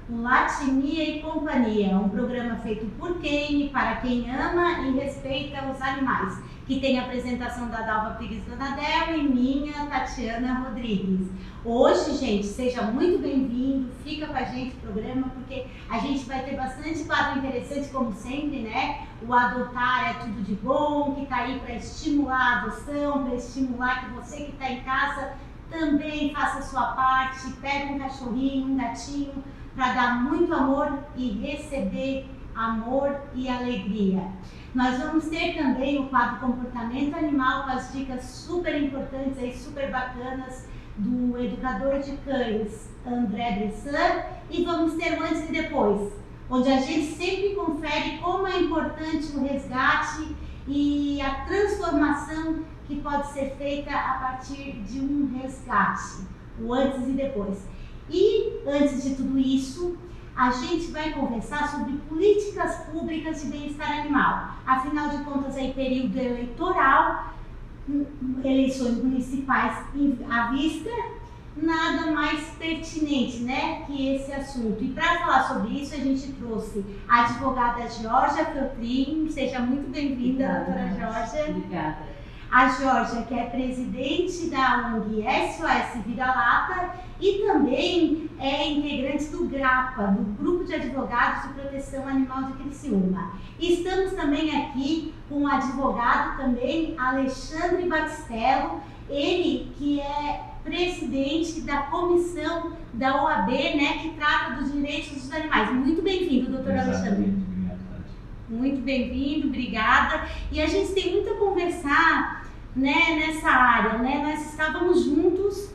o Latinia e Companhia, um programa feito por quem, para quem ama e respeita os animais, que tem a apresentação da Dalva Pires Donadel e minha, Tatiana Rodrigues. Hoje, gente, seja muito bem-vindo, fica com a gente no programa, porque a gente vai ter bastante quadro interessante, como sempre, né? O Adotar é Tudo de Bom, que está aí para estimular a adoção, para estimular que você que está em casa também faça a sua parte, pega um cachorrinho, um gatinho, para dar muito amor e receber amor e alegria. Nós vamos ter também o quadro Comportamento Animal com as dicas super importantes e super bacanas do educador de cães André Bressan, e vamos ter o antes e depois, onde a gente sempre confere como é importante o resgate e a transformação que pode ser feita a partir de um resgate, o antes e depois. E antes de tudo isso, a gente vai conversar sobre políticas públicas de bem-estar animal. Afinal de contas, é período eleitoral, eleições municipais à vista, nada mais pertinente, né, que esse assunto. E para falar sobre isso, a gente trouxe a advogada Georgia Feltrin. Seja muito bem-vinda, doutora Georgia. Obrigada. A Georgia, que é presidente da ONG SOS Vira-Lata e também é integrante do GRAPA, do Grupo de Advogados de Proteção Animal de Criciúma. E estamos também aqui com o advogado também, Alexandre Batistello, ele que é presidente da comissão da OAB, né, que trata dos direitos dos animais. Muito bem-vindo, doutor Alexandre. Muito bem-vindo, obrigada. E a gente tem muito a conversar, né, nessa área, né? Nós estávamos juntos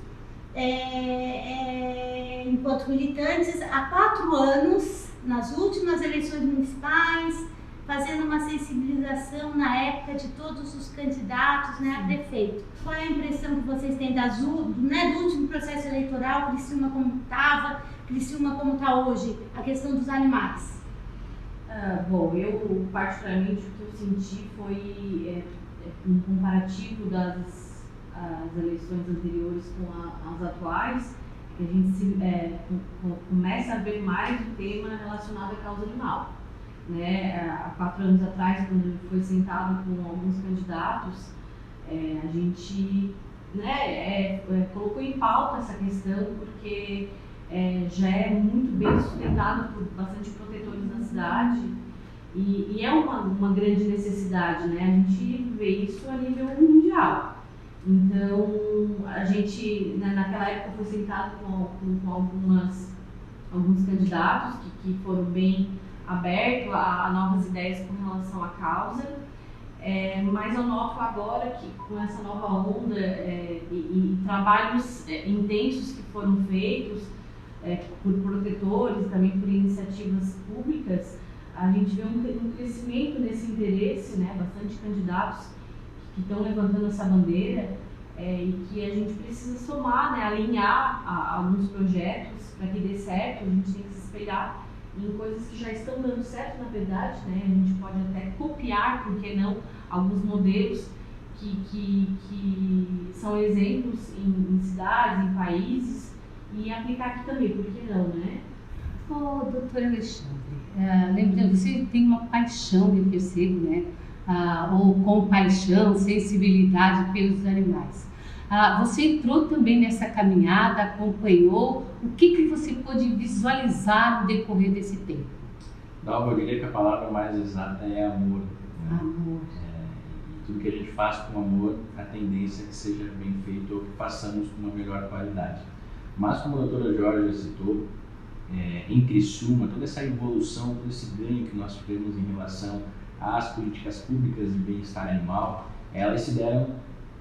enquanto militantes há 4 anos, nas últimas eleições municipais, fazendo uma sensibilização na época de todos os candidatos, né, a prefeito. Qual é a impressão que vocês têm do último processo eleitoral, Criciúma como estava, Criciúma como está hoje, a questão dos animais? Bom, eu particularmente o que eu senti foi um comparativo das eleições anteriores com as atuais, que a gente começa a ver mais o tema relacionado à causa animal. Né? Há 4 anos atrás, quando foi sentado com alguns candidatos, a gente colocou em pauta essa questão, porque já é muito bem sustentado por bastante protetores na cidade e é uma grande necessidade, né? A gente vê isso a nível mundial. Então, a gente, naquela época, foi sentado com alguns candidatos que foram bem abertos a novas ideias com relação à causa, mas eu noto agora que com essa nova onda e trabalhos intensos que foram feitos por protetores, também por iniciativas públicas, a gente vê um crescimento nesse interesse, né? Bastante candidatos que estão levantando essa bandeira e que a gente precisa somar, né? Alinhar alguns projetos para que dê certo. A gente tem que se espelhar em coisas que já estão dando certo, na verdade, né? A gente pode até copiar, por que não, alguns modelos que são exemplos em cidades, em países, e aplicar aqui também, por que não, né? Doutora Alexandre, lembrando, você tem uma paixão, eu percebo, né? Ou compaixão, sensibilidade pelos animais. Você entrou também nessa caminhada, acompanhou, o que você pôde visualizar no decorrer desse tempo? Dalva, eu diria que a palavra mais exata é amor. Né? Amor. E tudo que a gente faz com amor, a tendência é que seja bem feito ou que façamos com uma melhor qualidade. Mas, como a doutora Georgia citou, em Criciúma, toda essa evolução, todo esse ganho que nós tivemos em relação às políticas públicas de bem-estar animal, elas se deram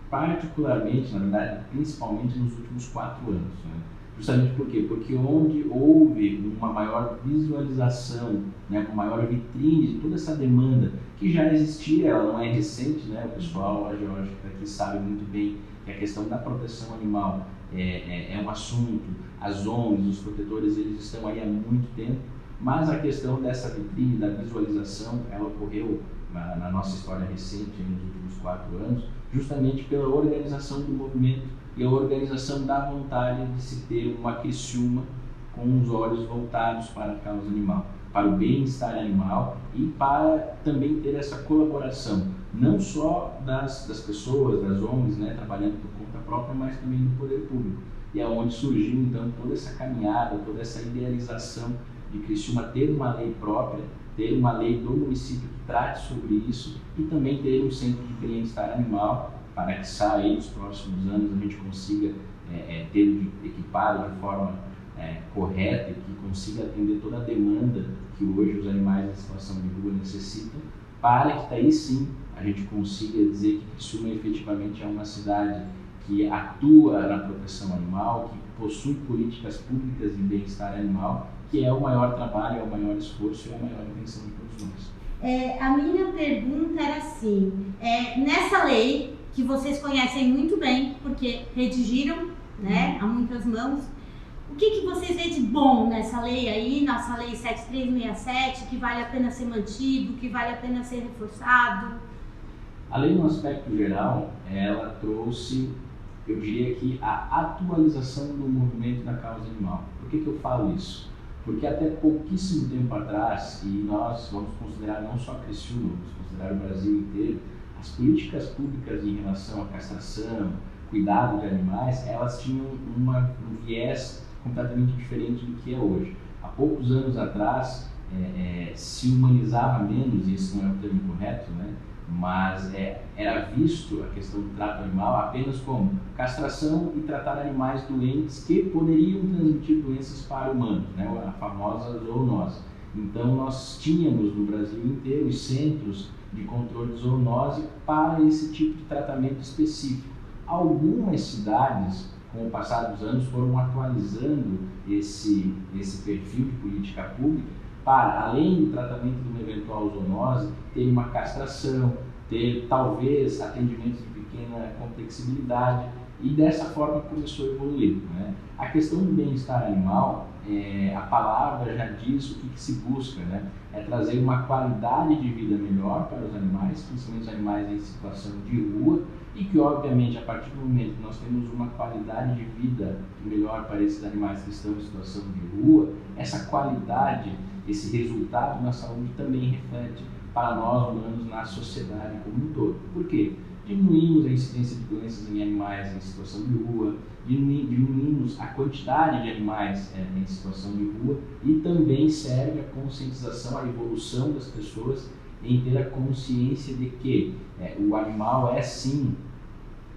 particularmente, na verdade, principalmente nos últimos 4 anos. Né? Justamente por quê? Porque onde houve uma maior visualização, né, uma maior vitrine de toda essa demanda que já existia, ela não é recente, né? O pessoal, a Georgia aqui sabe muito bem que a questão da proteção animal é um assunto, as ONGs, os protetores, eles estão aí há muito tempo, mas a questão dessa vitrine, da visualização, ela ocorreu na nossa história recente, nos últimos 4 anos, justamente pela organização do movimento e a organização da vontade de se ter uma Criciúma com os olhos voltados para a causa animal, para o bem-estar animal e para também ter essa colaboração, não só das pessoas, das ONGs, né, trabalhando por conta própria, mas também do poder público. E é onde surgiu então toda essa caminhada, toda essa idealização de Criciúma ter uma lei própria, ter uma lei do município que trate sobre isso e também ter um centro de bem-estar animal para que aí nos próximos anos a gente consiga ter equipado de forma correta e que consiga atender toda a demanda que hoje os animais em situação de rua necessitam, para que daí sim a gente consiga dizer que Criciúma efetivamente é uma cidade que atua na proteção animal, que possui políticas públicas de bem-estar animal, que é o maior trabalho, é o maior esforço e é a maior intenção de todos nós. A minha pergunta era assim, nessa lei, que vocês conhecem muito bem, porque redigiram, né, a muitas mãos, o que vocês veem de bom nessa lei aí, nossa lei 7367, que vale a pena ser mantido, que vale a pena ser reforçado? A lei, no aspecto geral, ela trouxe, eu diria que a atualização do movimento da causa animal. Por que eu falo isso? Porque até pouquíssimo tempo atrás, e nós vamos considerar não só Criciúma, vamos considerar o Brasil inteiro, as políticas públicas em relação à castração, cuidado de animais, elas tinham um viés completamente diferente do que é hoje. Há poucos anos atrás, se humanizava menos, e esse não é o termo correto, né? Mas era visto a questão do trato animal apenas como castração e tratar animais doentes que poderiam transmitir doenças para humanos, né? A famosa zoonose. Então nós tínhamos no Brasil inteiro os centros de controle de zoonose para esse tipo de tratamento específico. Algumas cidades, com o passar dos anos, foram atualizando esse perfil de política pública para, além do tratamento de uma eventual zoonose, ter uma castração, ter talvez atendimentos de pequena complexibilidade, e dessa forma começou a evoluir, né? A questão do bem-estar animal, a palavra já diz o que se busca, né? É trazer uma qualidade de vida melhor para os animais, principalmente os animais em situação de rua, e que obviamente a partir do momento que nós temos uma qualidade de vida melhor para esses animais que estão em situação de rua, essa qualidade, esse resultado na saúde também reflete para nós humanos na sociedade como um todo. Por quê? Diminuímos a incidência de doenças em animais em situação de rua, diminuímos a quantidade de animais em situação de rua, e também serve a conscientização, a evolução das pessoas em ter a consciência de que o animal é sim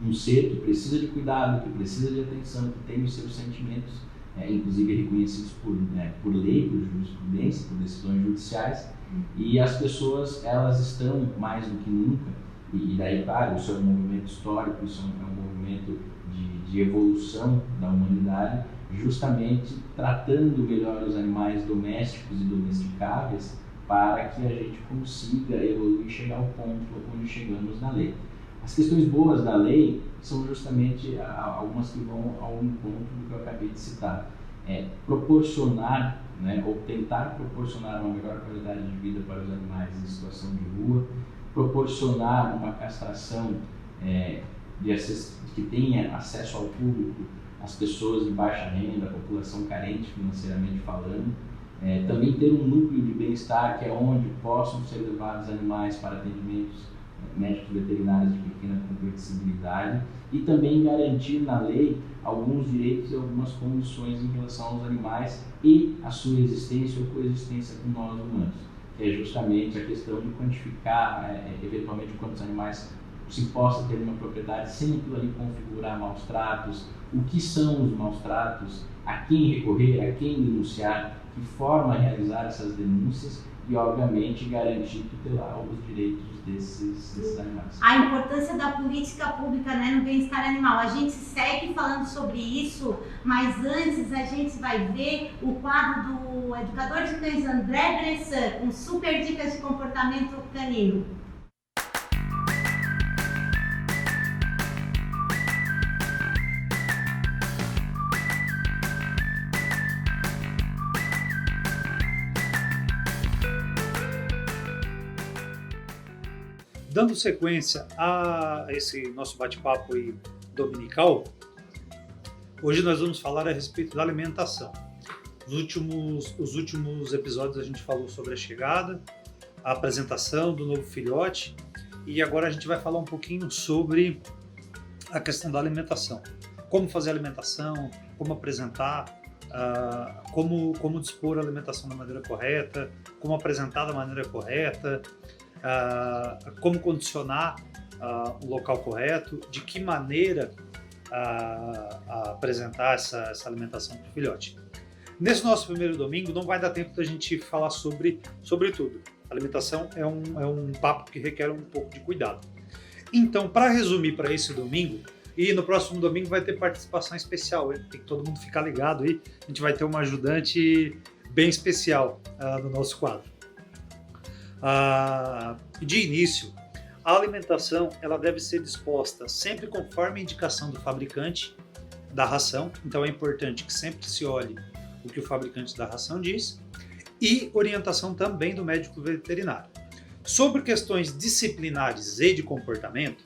um ser que precisa de cuidado, que precisa de atenção, que tem os seus sentimentos, inclusive reconhecidos por lei, por jurisprudência, por decisões judiciais, e as pessoas, elas estão mais do que nunca, e daí, claro, isso é um movimento histórico, isso é um movimento de evolução da humanidade, justamente tratando melhor os animais domésticos e domesticáveis para que a gente consiga evoluir e chegar ao ponto onde chegamos na lei. As questões boas da lei são justamente algumas que vão ao encontro do que eu acabei de citar. Proporcionar, né, ou tentar proporcionar uma melhor qualidade de vida para os animais em situação de rua, proporcionar uma castração que tenha acesso ao público, as pessoas de baixa renda, a população carente financeiramente falando, também ter um núcleo de bem-estar que é onde possam ser levados animais para atendimentos médicos veterinários de pequena complexibilidade, e também garantir na lei alguns direitos e algumas condições em relação aos animais e a sua existência ou coexistência com nós humanos, que é justamente a questão de quantificar eventualmente quantos animais se possa ter uma propriedade sem aquilo ali configurar maus tratos, o que são os maus tratos, a quem recorrer, a quem denunciar, que forma realizar essas denúncias e, obviamente, garantir tutelar os direitos desses animais. A importância da política pública, né, no bem-estar animal. A gente segue falando sobre isso, mas antes a gente vai ver o quadro do educador de cães André Bressan, com super dicas de comportamento canino. Dando sequência a esse nosso bate-papo aí dominical, hoje nós vamos falar a respeito da alimentação. Os últimos episódios a gente falou sobre a chegada, a apresentação do novo filhote, e agora a gente vai falar um pouquinho sobre a questão da alimentação. Como fazer a alimentação, como apresentar, como dispor a alimentação da maneira correta, como apresentar da maneira correta, como condicionar o local correto, de que maneira apresentar essa alimentação para o filhote. Nesse nosso primeiro domingo não vai dar tempo da gente falar sobre tudo. A alimentação é um papo que requer um pouco de cuidado. Então, para resumir para esse domingo, e no próximo domingo vai ter participação especial, hein? Tem que todo mundo ficar ligado aí, a gente vai ter uma ajudante bem especial no nosso quadro. De início, a alimentação ela deve ser disposta sempre conforme a indicação do fabricante da ração, então é importante que sempre se olhe o que o fabricante da ração diz, e orientação também do médico veterinário. Sobre questões disciplinares e de comportamento,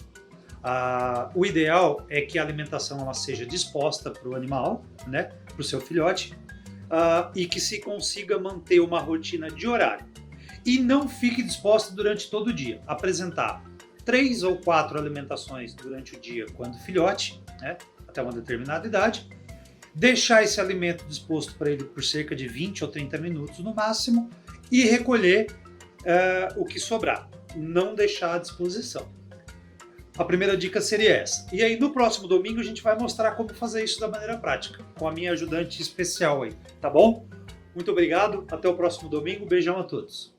o ideal é que a alimentação ela seja disposta para o animal, né, para o seu filhote, e que se consiga manter uma rotina de horário. E não fique disposta durante todo o dia. Apresentar 3 ou 4 alimentações durante o dia quando filhote, né, até uma determinada idade, deixar esse alimento disposto para ele por cerca de 20 ou 30 minutos no máximo e recolher o que sobrar, não deixar à disposição. A primeira dica seria essa. E aí no próximo domingo a gente vai mostrar como fazer isso da maneira prática, com a minha ajudante especial aí, tá bom? Muito obrigado, até o próximo domingo, beijão a todos.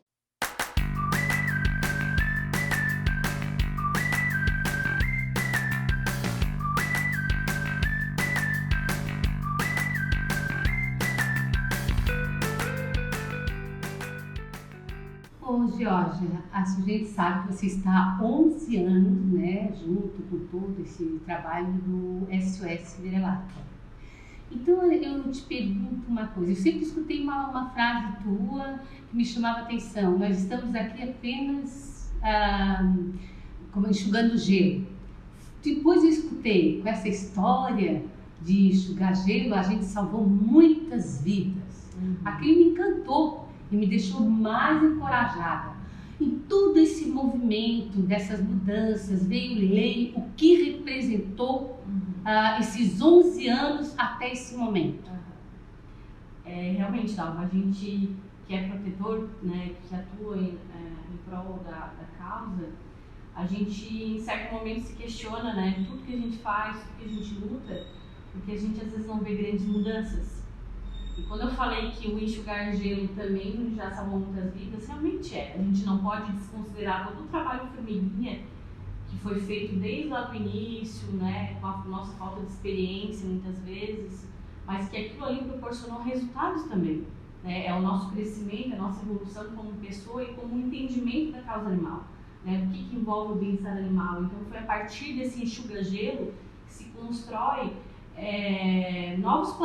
Ô, Georgia, a gente sabe que você está há 11 anos, né, junto com todo esse trabalho do SOS Vira-Lata. Então, eu te pergunto uma coisa. Eu sempre escutei uma frase tua que me chamava a atenção. Nós estamos aqui apenas como enxugando gelo. Depois eu escutei, com essa história de enxugar gelo, a gente salvou muitas vidas. Aquilo me encantou e me deixou mais encorajada. Em todo esse movimento dessas mudanças, veio lei, o que representou esses 11 anos até esse momento? Realmente, Dalva, a gente que é protetor, né, que atua em prol da causa, a gente em certo momento se questiona, né, tudo que a gente faz, tudo que a gente luta, porque a gente às vezes não vê grandes mudanças. E quando eu falei que o enxugar gelo também já salvou muitas vidas, realmente é. A gente não pode desconsiderar todo o trabalho de formiguinha que foi feito desde lá do início, né, com a nossa falta de experiência muitas vezes, mas que aquilo ali proporcionou resultados também. Né? É o nosso crescimento, a nossa evolução como pessoa e como entendimento da causa animal. Né? O que envolve o bem-estar animal. Então foi a partir desse enxuga-gelo que se constrói novos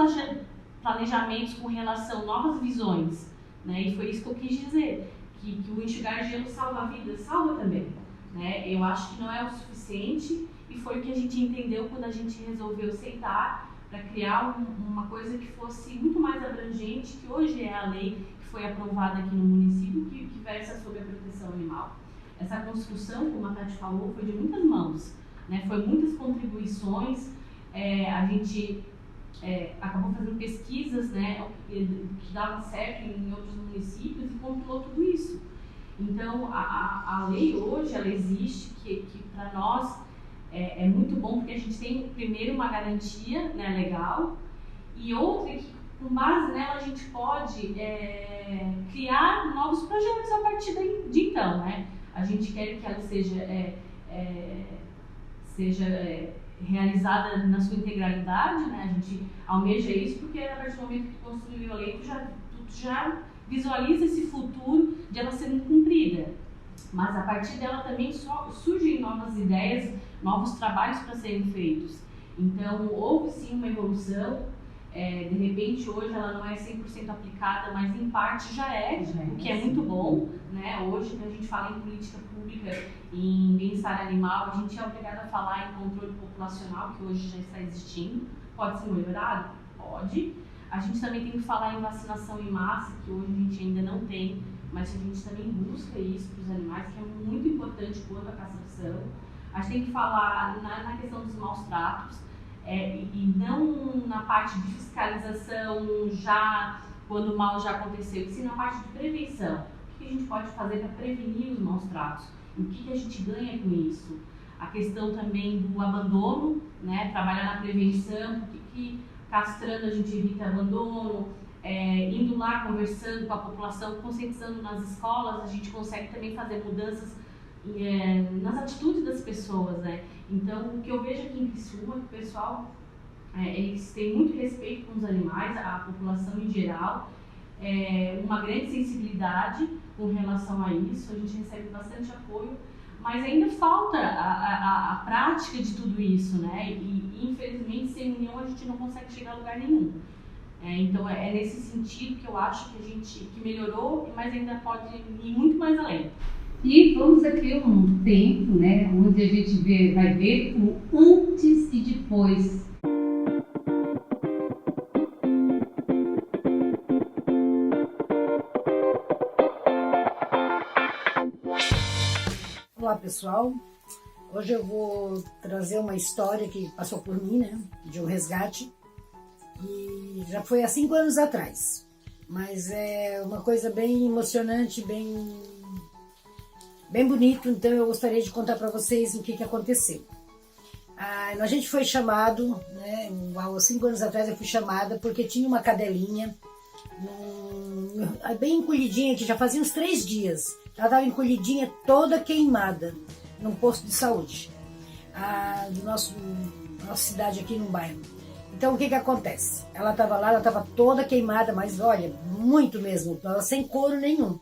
planejamentos com relação, novas visões, né? E foi isso que eu quis dizer, que o enxugar gelo salva vidas, salva também, né? Eu acho que não é o suficiente e foi o que a gente entendeu quando a gente resolveu sentar para criar uma coisa que fosse muito mais abrangente, que hoje é a lei que foi aprovada aqui no município, que versa sobre a proteção animal. Essa construção, como a Tati falou, foi de muitas mãos, né? Foi muitas contribuições, a gente acabou fazendo pesquisas, né, que davam certo em outros municípios e compilou tudo isso. Então, a lei hoje, ela existe, que para nós é muito bom, porque a gente tem, primeiro, uma garantia, né, legal, e outra que, com base nela, a gente pode criar novos projetos a partir de então, né? A gente quer que ela seja realizada na sua integralidade, né? A gente almeja isso porque a partir do momento que construiu a lei, tu já visualiza esse futuro de ela sendo cumprida. Mas a partir dela também surgem novas ideias, novos trabalhos para serem feitos. Então, houve sim uma evolução. De repente, hoje ela não é 100% aplicada, mas em parte já é, o que é muito bom, né? Hoje, quando a gente fala em política pública e em bem-estar animal, a gente é obrigado a falar em controle populacional, que hoje já está existindo. Pode ser melhorado? Pode. A gente também tem que falar em vacinação em massa, que hoje a gente ainda não tem, mas a gente também busca isso para os animais, que é muito importante quanto à castração. A gente tem que falar na questão dos maus tratos, e não na parte de fiscalização já quando o mal já aconteceu, e sim na parte de prevenção. O que a gente pode fazer para prevenir os maus tratos? O que a gente ganha com isso? A questão também do abandono, né? Trabalhar na prevenção, porque castrando a gente evita abandono, indo lá conversando com a população, conscientizando nas escolas, a gente consegue também fazer mudanças nas atitudes das pessoas, né? Então, o que eu vejo aqui em Criciúma, que o pessoal, eles têm muito respeito com os animais, a população em geral, uma grande sensibilidade com relação a isso, a gente recebe bastante apoio, mas ainda falta a prática de tudo isso, né? E infelizmente, sem união, a gente não consegue chegar a lugar nenhum. Então, é nesse sentido que eu acho que melhorou, mas ainda pode ir muito mais além. E vamos aqui um tempo, né, onde a gente vai ver o antes e depois. Olá pessoal, hoje eu vou trazer uma história que passou por mim, né, de um resgate, e já foi há 5 anos atrás, mas é uma coisa bem emocionante, bem bonito, então eu gostaria de contar para vocês o que aconteceu. A gente foi chamado, né, há 5 anos atrás eu fui chamada porque tinha uma cadelinha bem encolhidinha, que já fazia uns 3 dias. Ela estava encolhidinha, toda queimada, num posto de saúde, do nossa cidade aqui no bairro. Então o que acontece? Ela estava lá, ela estava toda queimada, mas olha, muito mesmo, ela sem couro nenhum.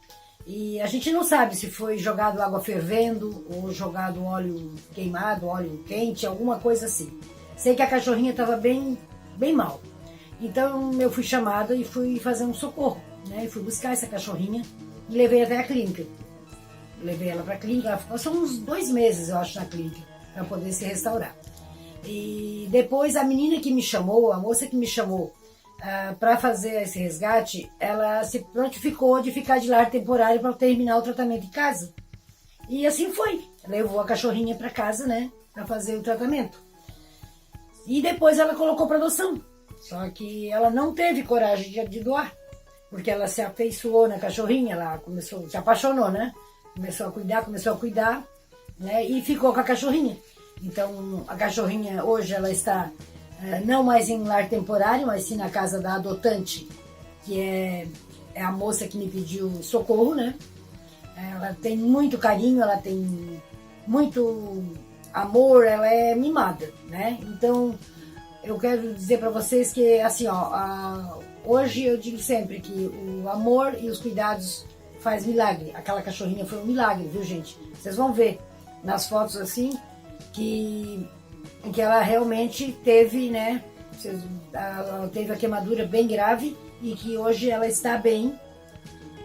E a gente não sabe se foi jogado água fervendo ou jogado óleo queimado, óleo quente, alguma coisa assim. Sei que a cachorrinha estava bem mal. Então eu fui chamada e fui fazer um socorro, né? E fui buscar essa cachorrinha e levei até a clínica. Levei ela para a clínica, ela ficou só uns 2 meses, eu acho, na clínica, para poder se restaurar. E depois a menina que me chamou, a moça que me chamou para fazer esse resgate, ela se prontificou de ficar de lar temporário para terminar o tratamento em casa. E assim foi. Levou a cachorrinha para casa, né, para fazer o tratamento. E depois ela colocou para adoção. Só que ela não teve coragem de doar, porque ela se afeiçoou na cachorrinha, ela se apaixonou, né? Começou a cuidar, né? E ficou com a cachorrinha. Então, a cachorrinha hoje ela está não mais em lar temporário, mas sim na casa da adotante, que é a moça que me pediu socorro, né? Ela tem muito carinho, ela tem muito amor, ela é mimada, né? Então, eu quero dizer para vocês que, assim, hoje eu digo sempre que o amor e os cuidados faz milagre. Aquela cachorrinha foi um milagre, viu, gente? Vocês vão ver nas fotos, assim, que ela realmente teve, né? Ela teve a queimadura bem grave e que hoje ela está bem.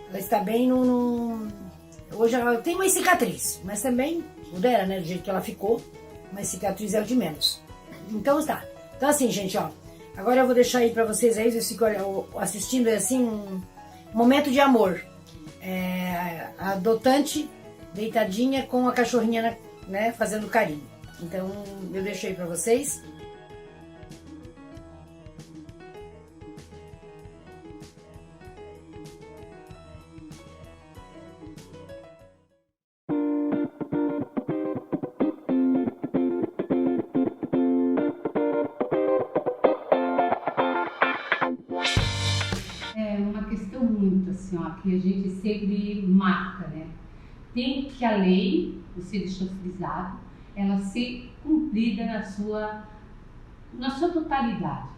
Ela está bem hoje ela tem uma cicatriz, mas também, pudera, né? Do jeito que ela ficou, mas cicatriz é o de menos. Então está. Então assim, gente, ó. Agora eu vou deixar aí pra vocês aí, vocês ficam assistindo assim um momento de amor. A adotante deitadinha com a cachorrinha, né, fazendo carinho. Então eu deixo aí pra vocês. Assim, ó, que a gente sempre marca, né? Tem que a lei, você deixou frisado, ela ser cumprida na sua totalidade.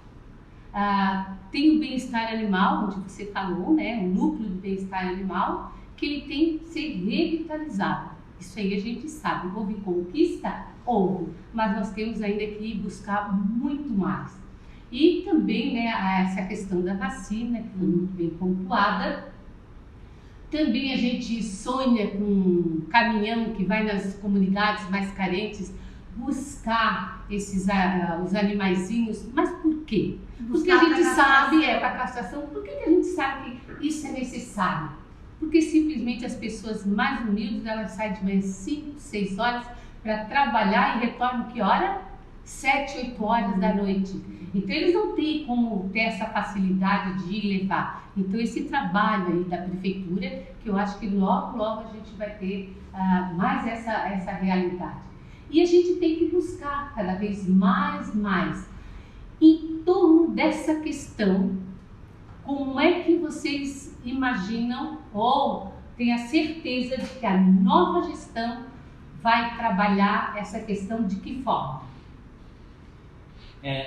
Tem o bem-estar animal, onde você falou, né? O núcleo do bem-estar animal, que ele tem que ser revitalizado. Isso aí a gente sabe. Houve conquista? Houve. Mas nós temos ainda que buscar muito mais. E também, né, essa questão da vacina, que foi muito bem pontuada. Também a gente sonha com um caminhão que vai nas comunidades mais carentes buscar os animaizinhos, mas por quê? Porque Buscar a gente pra sabe, castração. para castração, por que a gente sabe que isso é necessário? Porque simplesmente as pessoas mais humildes, elas saem de manhã 5, 6 horas para trabalhar e retornam que hora? 7, 8 horas da noite. Então eles não têm como ter essa facilidade de ir levar. Então esse trabalho aí da prefeitura, que eu acho que logo a gente vai ter mais essa realidade. E a gente tem que buscar cada vez mais em torno dessa questão. Como é que vocês imaginam ou têm a certeza de que a nova gestão vai trabalhar essa questão de que forma?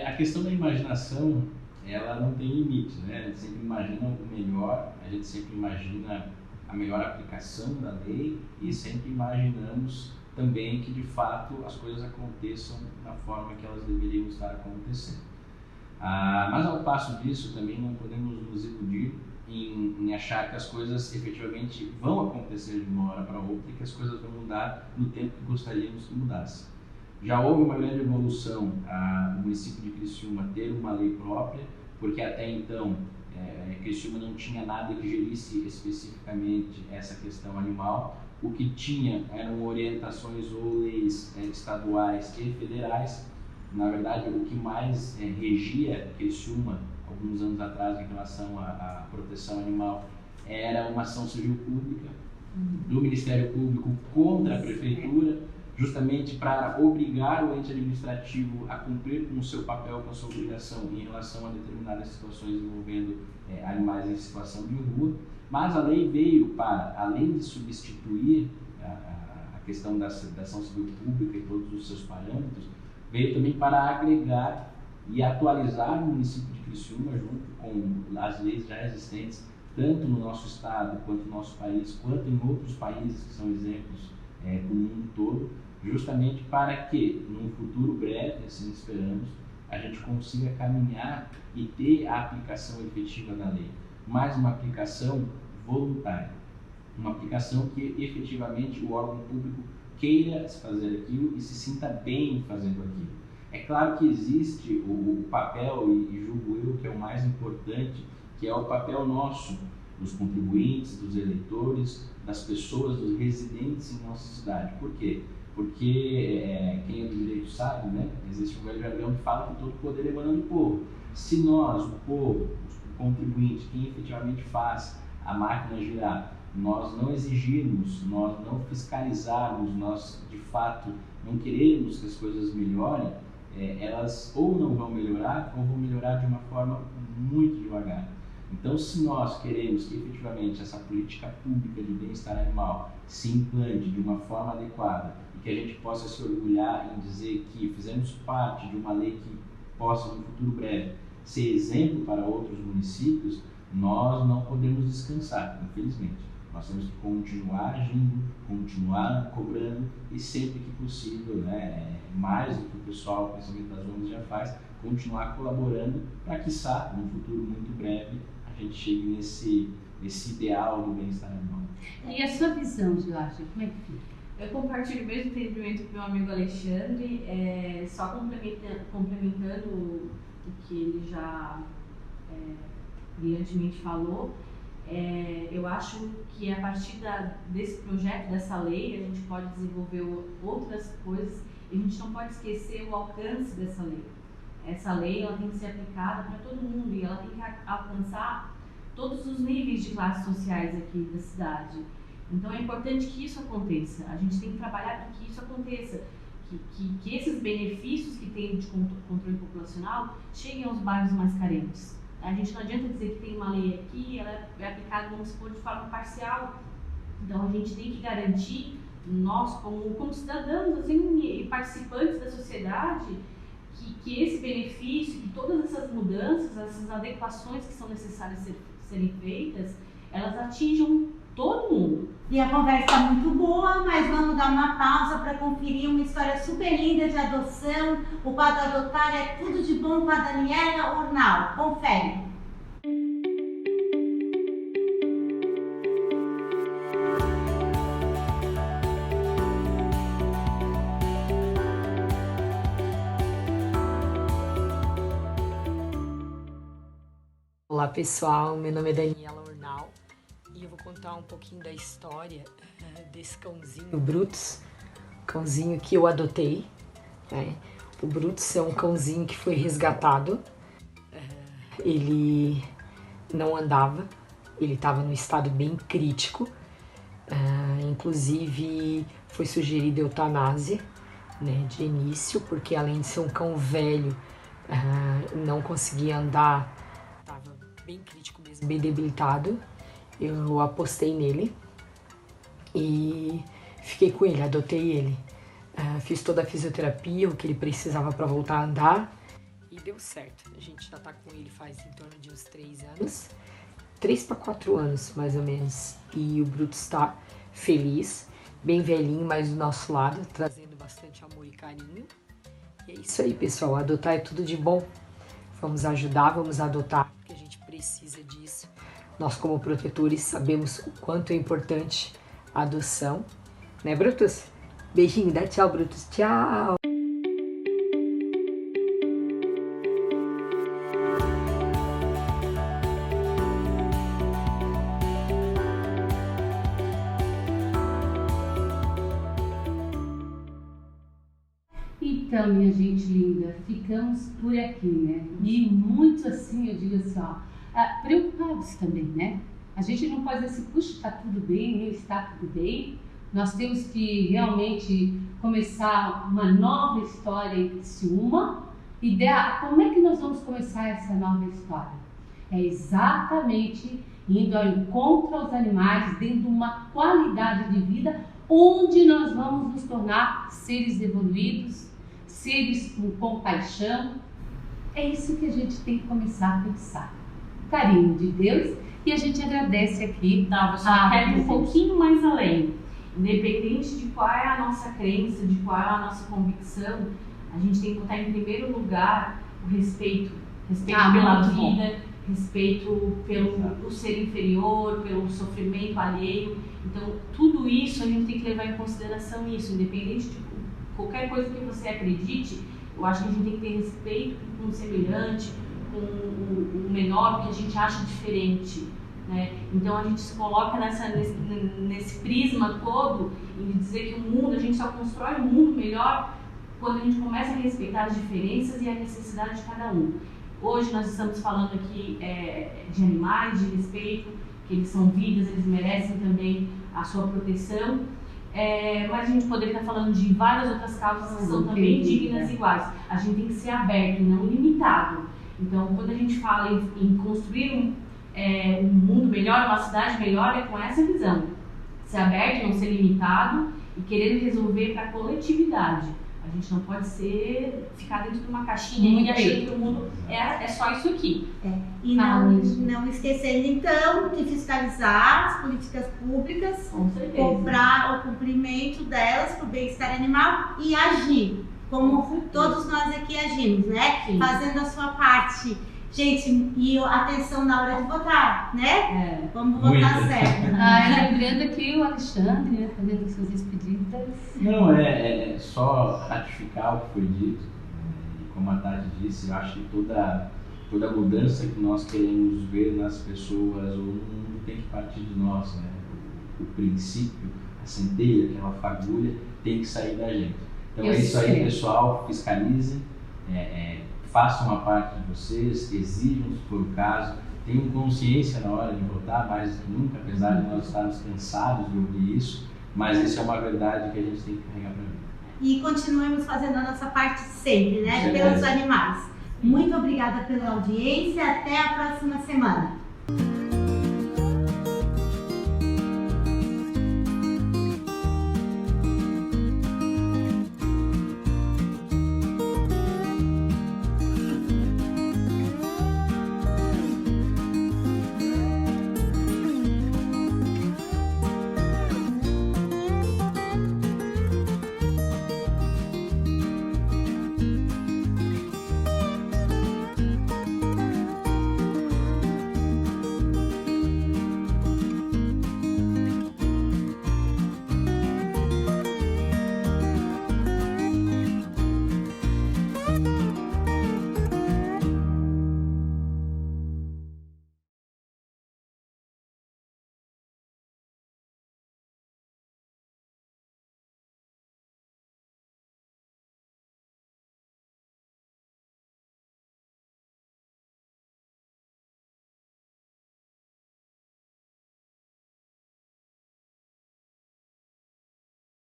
A questão da imaginação, ela não tem limite, né? A gente sempre imagina o melhor, a gente sempre imagina a melhor aplicação da lei e sempre imaginamos também que de fato as coisas aconteçam da forma que elas deveriam estar acontecendo. Mas ao passo disso também não podemos nos iludir em achar que as coisas efetivamente vão acontecer de uma hora para outra e que as coisas vão mudar no tempo que gostaríamos que mudasse. Já houve uma grande evolução no município de Criciúma ter uma lei própria, porque até então Criciúma não tinha nada que gerisse especificamente essa questão animal. O que tinha eram orientações ou leis estaduais e federais. Na verdade, o que mais regia Criciúma, alguns anos atrás, em relação à proteção animal, era uma ação civil pública do Ministério Público contra a Prefeitura, justamente para obrigar o ente administrativo a cumprir com o seu papel, com a sua obrigação em relação a determinadas situações envolvendo animais em situação de rua. Mas a lei veio para, além de substituir a questão da ação civil pública e todos os seus parâmetros, veio também para agregar e atualizar o município de Criciúma junto com as leis já existentes, tanto no nosso estado, quanto no nosso país, quanto em outros países que são exemplos do mundo todo, justamente para que, num futuro breve, assim esperamos, a gente consiga caminhar e ter a aplicação efetiva da lei, mas uma aplicação voluntária, uma aplicação que efetivamente o órgão público queira fazer aquilo e se sinta bem fazendo aquilo. É claro que existe o papel, e julgo eu que é o mais importante, que é o papel nosso, dos contribuintes, dos eleitores, das pessoas, dos residentes em nossa cidade. Por quê? Porque quem é do direito sabe, né? Existe um velho jargão que fala que todo poder emana do povo. Se nós, o povo, o contribuinte, quem efetivamente faz a máquina girar, nós não exigirmos, nós não fiscalizarmos, nós de fato não queremos que as coisas melhorem, elas ou não vão melhorar ou vão melhorar de uma forma muito devagar. Então, se nós queremos que efetivamente essa política pública de bem-estar animal se implante de uma forma adequada e que a gente possa se orgulhar em dizer que fizemos parte de uma lei que possa, no futuro breve, ser exemplo para outros municípios, nós não podemos descansar, infelizmente. Nós temos que continuar agindo, continuar cobrando e sempre que possível, mais do que o pessoal, principalmente das ONGs, já faz, continuar colaborando para que, quiçá, num futuro muito breve, a gente chegue nesse ideal do bem-estar animal. E a sua visão, Jorge, como é que fica? Eu compartilho o mesmo entendimento com o meu amigo Alexandre, só complementando o que ele já brilhantemente falou. Eu acho que a partir desse projeto, dessa lei, a gente pode desenvolver outras coisas e a gente não pode esquecer o alcance dessa lei. Essa lei ela tem que ser aplicada para todo mundo e ela tem que alcançar todos os níveis de classes sociais aqui da cidade. Então é importante que isso aconteça, a gente tem que trabalhar para que isso aconteça, que esses benefícios que tem de controle populacional cheguem aos bairros mais carentes. A gente não adianta dizer que tem uma lei aqui, ela é aplicada, vamos supor, de forma parcial. Então a gente tem que garantir, nós como cidadãos assim, e participantes da sociedade, que esse benefício, que todas essas mudanças, essas adequações que são necessárias serem feitas, elas atinjam todo mundo. E a conversa está muito boa, mas vamos dar uma pausa para conferir uma história super linda de adoção. O Pode Adotar é tudo de bom com a Daniela Ornal. Confere. Olá pessoal, meu nome é Daniela Ornal e eu vou contar um pouquinho da história desse cãozinho, o Brutus, cãozinho que eu adotei, né? O Brutus é um cãozinho que foi resgatado, ele não andava, ele estava num estado bem crítico, inclusive foi sugerida eutanásia, né, de início, porque além de ser um cão velho, não conseguia andar, estava bem crítico mesmo, bem debilitado. Eu apostei nele e fiquei com ele, adotei ele. Fiz toda a fisioterapia, o que ele precisava para voltar a andar e deu certo. A gente já está com ele faz em torno de uns 3 anos, 3 para 4 anos mais ou menos. E o Brutus está feliz, bem velhinho, mas do nosso lado, trazendo bastante amor e carinho. E é isso aí, pessoal, adotar é tudo de bom. Vamos ajudar, vamos adotar, porque a gente precisa disso. Nós, como protetores, sabemos o quanto é importante a adoção, né, Brutus? Beijinho, dá tchau, Brutus, tchau! Então, minha gente linda, ficamos por aqui, né? E muito assim, eu digo assim, ó, preocupados também, né? A gente não pode dizer assim, puxa, está tudo bem, nem está tudo bem. Nós temos que realmente começar uma nova história em Criciúma. E como é que nós vamos começar essa nova história? É exatamente indo ao encontro aos animais, dentro de uma qualidade de vida, onde nós vamos nos tornar seres evoluídos, seres com compaixão. É isso que a gente tem que começar a pensar. Carinho de Deus, e a gente agradece aqui. Não, eu só quero ir um pouquinho mais além. Independente de qual é a nossa crença, de qual é a nossa convicção, a gente tem que botar em primeiro lugar o respeito. Respeito pela vida, respeito pelo ser inferior, pelo sofrimento alheio. Então, tudo isso a gente tem que levar em consideração isso, independente de qualquer coisa que você acredite. Eu acho que a gente tem que ter respeito com o semelhante, com o menor, que a gente acha diferente, né? Então a gente se coloca nesse prisma todo e dizer que o mundo, a gente só constrói um mundo melhor quando a gente começa a respeitar as diferenças e a necessidade de cada um. Hoje nós estamos falando aqui de animais, de respeito, que eles são vidas, eles merecem também a sua proteção. Mas a gente poderia estar falando de várias outras causas que são também dignas e iguais. A gente tem que ser aberto e não limitado. Então, quando a gente fala em construir um mundo melhor, uma cidade melhor, é com essa visão. Ser aberto, não ser limitado e querer resolver para a coletividade. A gente não pode ficar dentro de uma caixinha e achando que o mundo é só isso aqui. E não esquecendo, então, de fiscalizar as políticas públicas, cobrar o cumprimento delas para o bem-estar animal e agir, como todos nós aqui agimos, né? Sim. Fazendo a sua parte. Gente, e atenção na hora de votar, né? Vamos votar certo. Lembrando aqui o Alexandre, né, fazendo suas despedidas. Não, é só ratificar o que foi dito. E como a Tati disse, eu acho que toda mudança que nós queremos ver nas pessoas, o mundo tem que partir de nós, né? O princípio, a centelha, aquela fagulha, tem que sair da gente. Então é isso aí, pessoal, fiscalizem. Façam a parte de vocês, exijam se for o caso, tenham consciência na hora de votar, mais do que nunca, apesar de nós estarmos cansados de ouvir isso, mas isso é uma verdade que a gente tem que carregar para mim. E continuemos fazendo a nossa parte sempre, né? Pelos animais. Muito obrigada pela audiência, até a próxima semana.